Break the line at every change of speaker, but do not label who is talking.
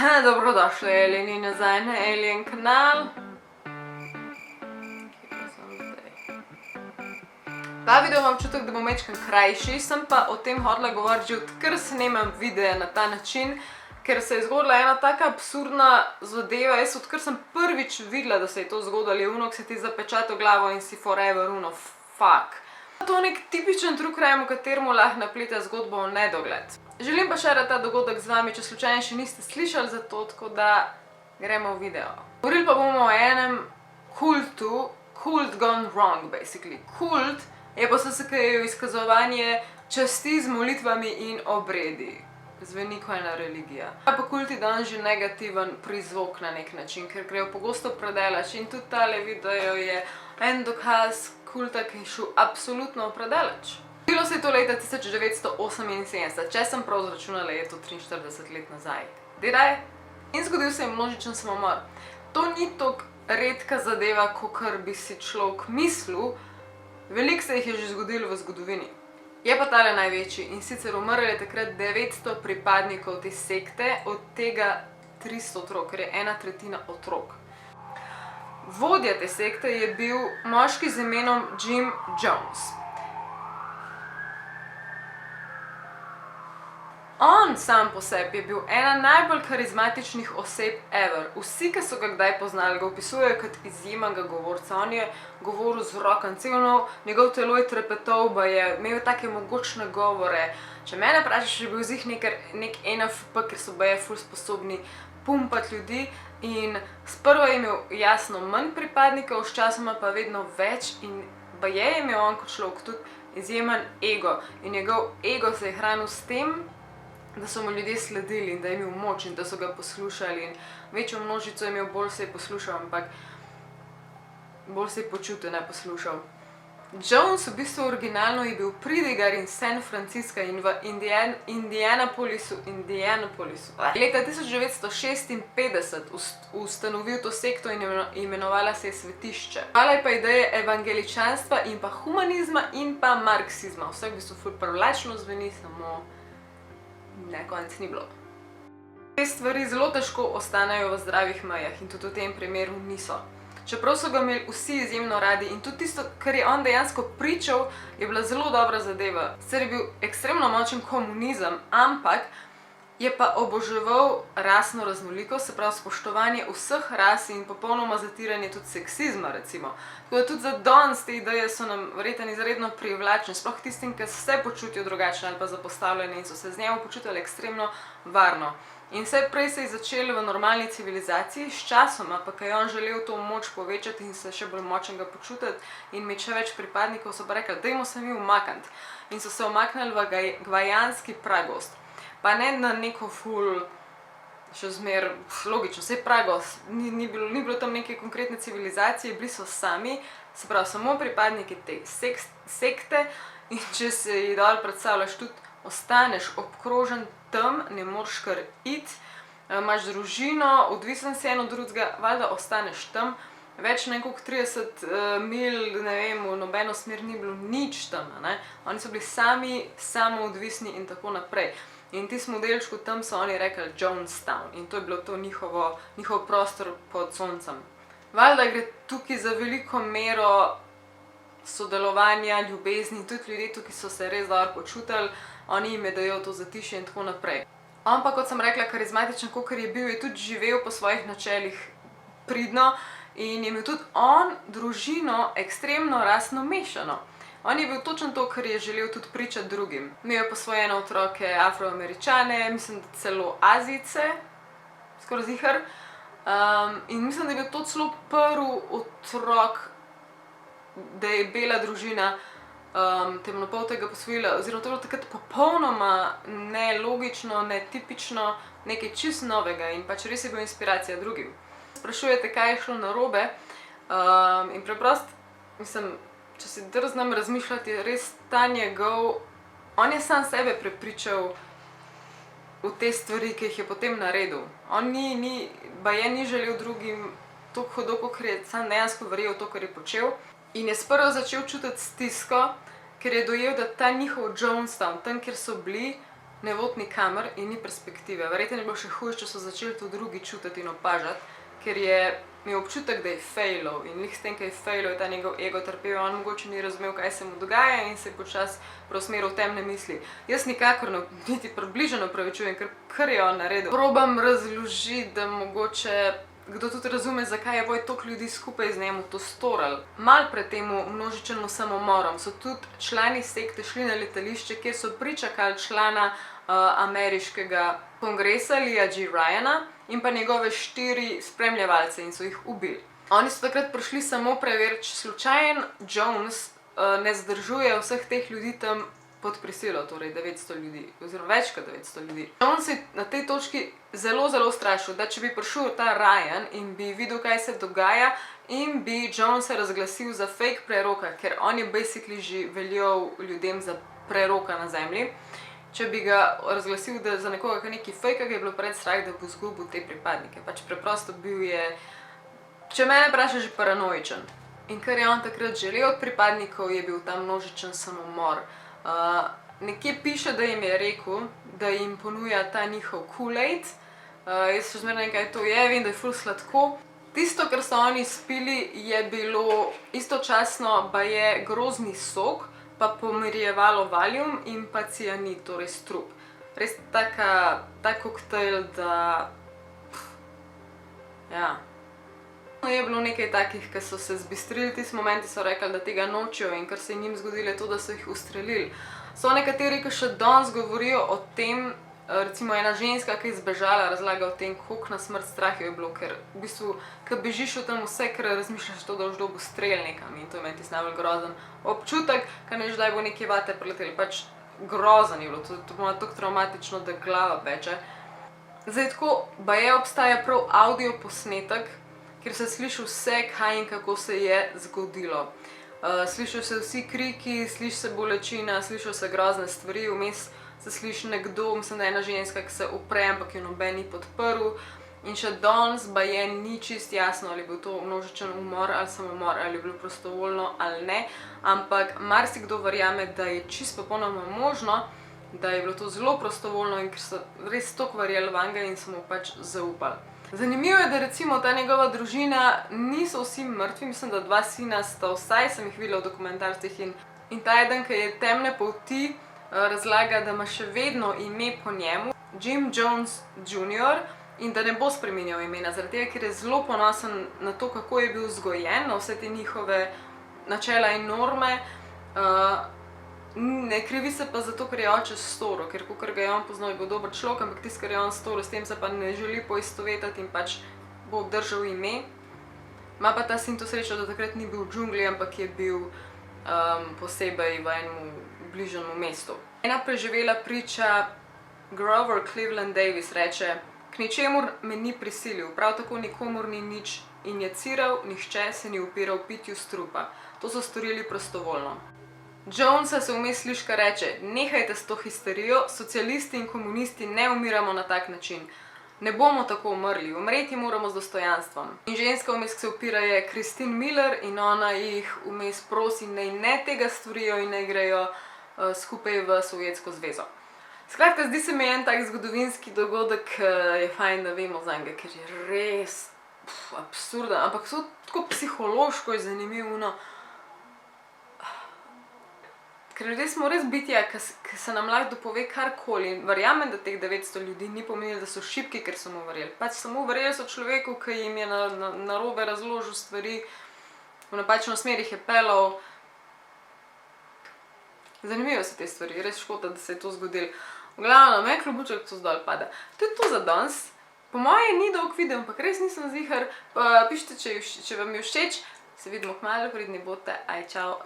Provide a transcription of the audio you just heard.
Dobrodošli, Alieni, nazaj na Alien kanal. Ta video imam občutek, da bo majčkeno krajši, sem pa o tem hotela govoriti že odkar snemam videe na ta način, ker se je zgodila ena taka absurdna zadeva. Jaz odkar sem prvič videla, da se je to zgodilo, je ono, ko se ti zapečati v glavo in si forever ono fuck. To je nek tipičen true crime, v katerem lahko naplete zgodbo v nedogled. Želim pa šerati ta dogodek z vami, če slučajno še niste slišali za to, tako da gremo v video. Govorili pa bomo o enem kultu, kult gone wrong basically. Kult je pa SSKJ izkazovanje časti z molitvami in obredi. Zveni kot ena religija. Pa kult je dan že negativen prizvok na nek način, ker grejo pogosto predaleč in tudi tale video je en dokaz kulta, ki je šel absolutno predaleč. Zgodilo se je to leta 1978, če sem prav zračunala, je to 43 let nazaj. Dedaj? In zgodil se je množičen samomor. To ni toliko redka zadeva, kakor bi si človek mislil, veliko se jih je že zgodilo v zgodovini. Je pa tale največji in sicer umrlo je takrat 900 pripadnikov te sekte, od tega 300 otrok, ker je 1/3 otrok. Vodja te sekte je bil moški z imenom Jim Jones. On sam po sebi je bil ena najbolj karizmatičnih oseb ever. Vsi, ki so ga kdaj poznali, ga opisujejo kot izjemnega govorca. On je govoril z rokancelno, njegov telo je trepetal, pa je imel take mogočne govore. Če mene vprašaš, je bil zih nek NFP, ker so baje ful sposobni pumpati ljudi in sprva je imel jasno manj pripadnikov, sčasoma pa vedno več in baje je imel on kot človek tudi izjemen ego. In njegov ego se je hranil s tem, da so mu ljudje sledili in da je imel moč in da so ga poslušali in večjo množico je imel, bolj se je poslušal, ampak bolj se je počutil, ne poslušal. Jones v bistvu originalno je bil pridigar in San Francisca in v Indianapolisu leta 1956 ustanovil to sekto in imenovala se je Svetišče. Hvala je pa ideje evangeličanstva in pa humanizma in pa marksizma. Vse v bistvu ful privlačno zveni, samo ne, konec ni bilo. Te stvari zelo težko ostanejo v zdravih mejah in tudi v tem primeru niso. Čeprav so ga imeli vsi izjemno radi in tudi tisto, kar je on dejansko pričal, je bila zelo dobra zadeva. Sicer je bil ekstremno močen komunizem, ampak je pa oboževal rasno raznolikost, se pravi spoštovanje vseh ras in popolnoma zatiranje tudi seksizma recimo. Tako da tudi za danes te ideje so nam verjetno izredno privlačne, sploh tistim, ki se počutijo drugačne ali pa zapostavljene in so se z njemu počutili ekstremno varno. In vse prej se je začelo v normalni civilizaciji, s časoma pa, ko je on želel to moč povečati in se še bolj močnega počutiti in imeti še več pripadnikov, so pa rekli, dajmo se mi umakniti. In so se umaknili v Gvajanski pragost. Pa ne na neko ful, še zmer, logično, vse pragost, ni bilo tam neke konkretne civilizacije, bili so sami, se pravi samo pripadniki te sekte in če se ji dol predstavljaš tudi, ostaneš obkrožen tam, ne moreš kar iti, imaš družino, odvisen si en od drugega, valjda ostaneš tam, več nekako 30 mil, ne vem, v nobeno smer ni bilo nič tam, ne. Oni so bili sami, samoodvisni in tako naprej. In tisti modelčku tam so oni rekli Jonestown in to je bilo to njihov prostor pod soncem. Valjda gre tukaj za veliko mero sodelovanja, ljubezni, tudi ljudje tukaj so se res dobro počutili, oni jim je dajal to zatišje in tako naprej. On pa, kot sem rekla, karizmatičen, kakor je bil, je tudi živel po svojih načelih pridno in je imel tudi on družino ekstremno rasno mešano. On je bil točno to, kar je želel tudi pričati drugim. Imel je posvojene otroke Afroameričane, mislim, da celo Azijce, skoraj ziher. In mislim, da je bil to celo prvi otrok, da je bela družina temnopoltega posvojila, oziroma to je bilo takrat popolnoma nelogično, netipično, nekaj čisto novega in pač res je bil inspiracija drugim. Sprašujete, kaj je šlo narobe in preprosto, mislim, če si drznem razmišljati, je res ta njegov, on je sam sebe prepričal v te stvari, ki jih je potem naredil. On baje ni želel drugim toliko hudo, kakor je sam dejansko verjel to, kar je počel. In je sprva začel čutiti stisko, ker je dojel, da ta njihov Jonestown, tam, kjer so bili, ne vodi nikamor in ni perspektive. Verjetno je bilo še huje, če so začeli to drugi čutiti in opažati, ker je imel občutek, da je failal in s tem, ker je failal, je ta njegov ego trpel, on mogoče ni razumel, kaj se mu dogaja in se je počasi preusmeril v temne misli. Jaz nikakor niti približno opravičujem, kar je on naredil. Probam razložiti, da mogoče kdo tudi razume, zakaj je toliko ljudi skupaj z njemu to storil. Mal pred temu množičnim samomorom so tudi člani sekte šli na letališče, kjer so pričakali člana ameriškega kongresa Leeja G. Ryana in pa njegove 4 spremljevalce in so jih ubili. Oni so takrat prišli samo preveriti, če slučajen Jones ne zdržuje vseh teh ljudi tam pod prisilo, torej 900 ljudi, oziroma več kot 900 ljudi. Jones je na tej točki zelo, zelo strašil, da če bi prišel ta Ryan in bi videl, kaj se dogaja, in bi Jonesa razglasil za fake preroka, ker on je basically že veljal ljudem za preroka na zemlji. Če bi ga razglasil za nekoga, ki je neki fake, je bilo pred strah, da bo izgubil te pripadnike. Pač preprosto bil je, če mene vpraša, že paranoičen. In kar je on takrat želel od pripadnikov, je bil ta množičen samomor. Nekje piše, da jim je rekel, da jim ponuja ta njihov Kool-Aid. Jaz še zmeraj nekaj to je, vem, da je ful sladko. Tisto, kar so oni spili, je bilo istočasno baje grozni sok, pa pomirjevalo valium in pa cianid, torej strup. Res ta koktejl, da... Ja. Je bilo nekaj takih, ki so se zbistrili, tisti momenti so rekli, da tega nočejo in kar se je njim zgodilo je to, da so jih ustrelili. So nekateri, ki še danes govorijo o tem, recimo ena ženska, ki je zbežala, razlaga o tem, koliko na smrt strah je bilo, ker v bistvu, ko bežiš o tem vse, ker razmišljaš to, da boš dobil strel nekam in to je meni tisti najbolj grozen občutek, ker ne veš, da bo nekje vate prileteli, pač grozen je bilo, to bo tako traumatično, da glava peče. Zdaj tako, baje obstaja prav audio posnetek, kjer se sliši vse, kaj in kako se je zgodilo. Slišijo se vsi kriki, sliši se bolečina, slišijo se grozne stvari, vmes se sliši nekdo, mislim, da je ena ženska, ki se upre, ampak jo noben ni podprl. In še danes baje ni čist jasno, ali je bil to množičen umor ali samomor, ali je bilo prostovoljno ali ne, ampak marsikdo verjame, da je čist popolnoma možno, da je bilo to zelo prostovoljno in ker so res toliko verjeli vanga in so mu pač zaupali. Zanimivo je, da recimo ta njegova družina niso vsi mrtvi, mislim, da 2 sina sta vsaj, sem jih videla v dokumentarcih in ta eden, ki je temne polti, razlaga, da ima še vedno ime po njemu, Jim Jones Jr. in da ne bo spreminjal imena, zaradi tega, ker je zelo ponosen na to, kako je bil vzgojen, na vse te njihove načela in norme. Ne krivi se pa zato, ker je oče storil, ker kakor ga je on poznal, je bil dober človek, ampak tisto, kar je on storil, s tem se pa ne želi poistovetiti in pač bo obdržal ime. Ima pa ta sin to srečo, da takrat ni bil v džungli, ampak je bil posebej v enem bližnjem mestu. Ena preživela priča Grover Cleveland Davis reče: "K ničemur me ni prisilil, prav tako nikomur ni nič injiciral, nihče se ni upiral pitju strupa. To so storili prostovoljno." Jonesa se vmes sliši, kar reče: "Nehajte s to histerijo, socialisti in komunisti ne umiramo na tak način. Ne bomo tako umrli, umreti moramo z dostojanstvom." In ženska vmes, ki se upira, je Christine Miller in ona jih vmes prosi, naj ne tega storijo in naj grejo skupaj v Sovjetsko zvezo. Skratka, zdi se mi en tak zgodovinski dogodek, je fajn, da vemo za njega, ker je res absurden, ampak so tako psihološko je zanimivo. Ker ljudje smo res bitja, ki se nam lahko dopove karkoli. Verjamem, da teh 900 ljudi ni pomenilo, da so šibki, ker so mu verjeli. Pač samo verjeli so človeku, ki jim je narobe razložil stvari, v napačno smer jih je pelal. Zanimivo so te stvari, res škoda, da se je to zgodilo. V glavnem, meni klobuček to zdaj pada. To je to za danes. Po moje ni dolg video, ampak res nisem ziher. Pišite, če vam je všeč. Se vidimo kmalu, pridni bote. Aj, čau.